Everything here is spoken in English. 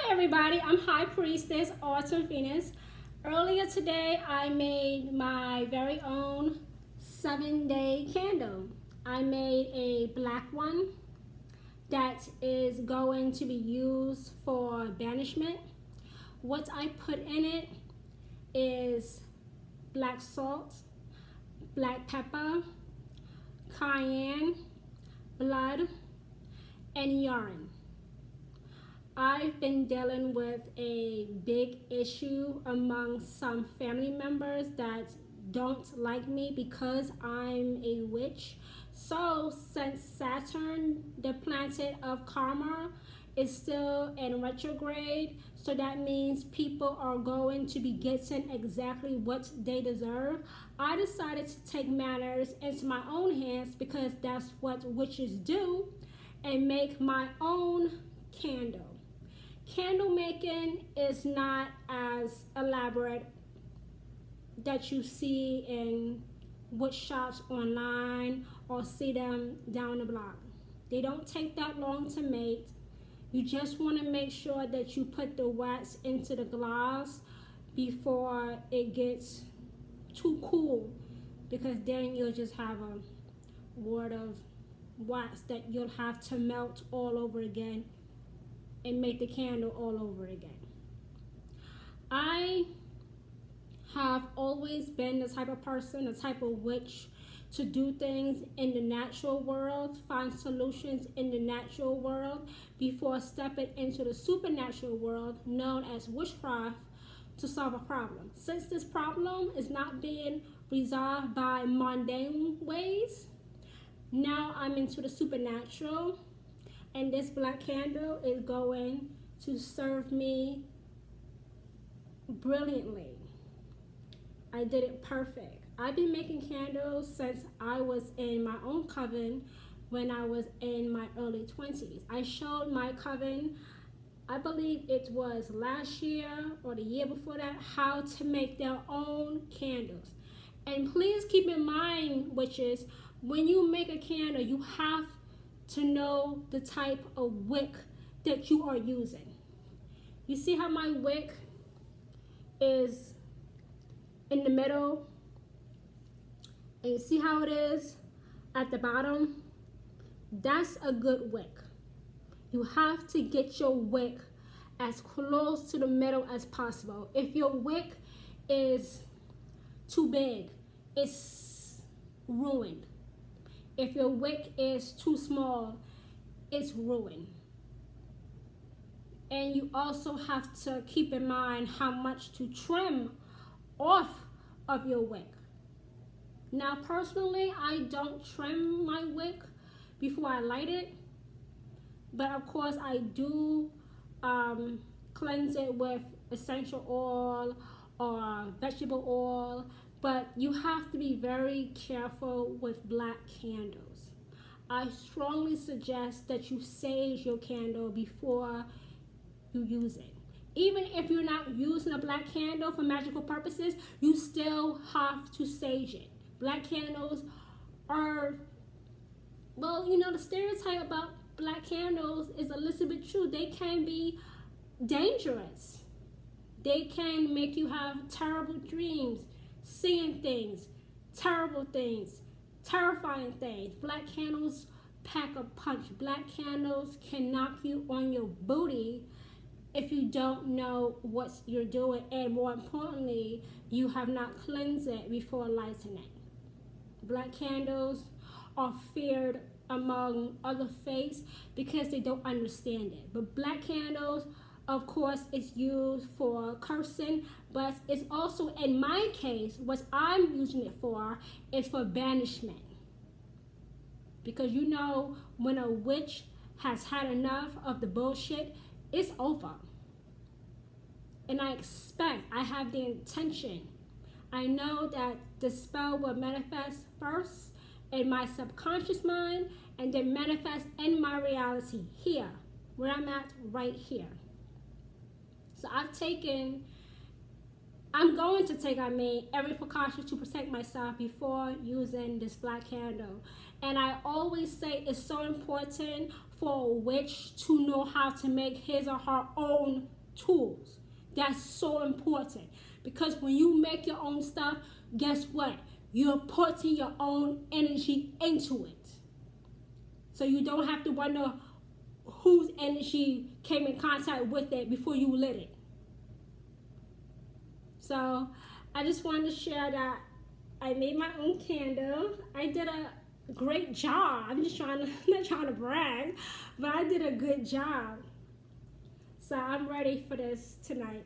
Everybody, I'm High Priestess Autumn Venus. Earlier today, I made my very own 7-day candle. I made a black one that is going to be used for banishment. What I put in it is black salt, black pepper, cayenne, blood, and yarn. I've been dealing with a big issue among some family members that don't like me because I'm a witch. So since Saturn, the planet of karma, is still in retrograde, so that means people are going to be getting exactly what they deserve, I decided to take matters into my own hands, because that's what witches do, and make my own candle. Candle making is not as elaborate that you see in witch shops online or see them down the block. They don't take that long to make. You just want to make sure that you put the wax into the glass before it gets too cool, because then you'll just have a wad of wax that you'll have to melt all over again and make the candle all over again. I have always been the type of person, the type of witch, to do things in the natural world, find solutions in the natural world before stepping into the supernatural world known as witchcraft to solve a problem. Since this problem is not being resolved by mundane ways, now I'm into the supernatural. And this black candle is going to serve me brilliantly. I did it perfect. I've been making candles since I was in my own coven when I was in my early 20s. I showed my coven, I believe it was last year or the year before that, how to make their own candles. And please keep in mind, witches, when you make a candle, you have to know the type of wick that you are using. You see how my wick is in the middle, and you see how it is at the bottom? That's a good wick. You have to get your wick as close to the middle as possible. If your wick is too big, it's ruined. If your wick is too small, it's ruined. And you also have to keep in mind how much to trim off of your wick. Now, personally, I don't trim my wick before I light it, but of course I do cleanse it with essential oil or vegetable oil. But you have to be very careful with black candles. I strongly suggest that you sage your candle before you use it. Even if you're not using a black candle for magical purposes, you still have to sage it. Black candles are, well, you know, the stereotype about black candles is a little bit true. They can be dangerous. They can make you have terrible dreams, seeing things, terrible things, terrifying things. Black candles pack a punch. Black candles can knock you on your booty if you don't know what you're doing, and more importantly, you have not cleansed it before lighting it. Black candles are feared among other faiths because they don't understand it. But black candles, of course, is used for cursing, but it's also, in my case, what I'm using it for is for banishment. Because you know, when a witch has had enough of the bullshit, it's over. And I have the intention. I know that the spell will manifest first in my subconscious mind and then manifest in my reality here, where I'm at right here. So I'm going to take every precaution to protect myself before using this black candle. And I always say it's so important for a witch to know how to make his or her own tools. That's so important, because when you make your own stuff, guess what? You're putting your own energy into it. So you don't have to wonder whose energy came in contact with it before you lit it. So I just wanted to share that I made my own candle. I did a great job. I'm just not trying to brag, but I did a good job. So I'm ready for this tonight.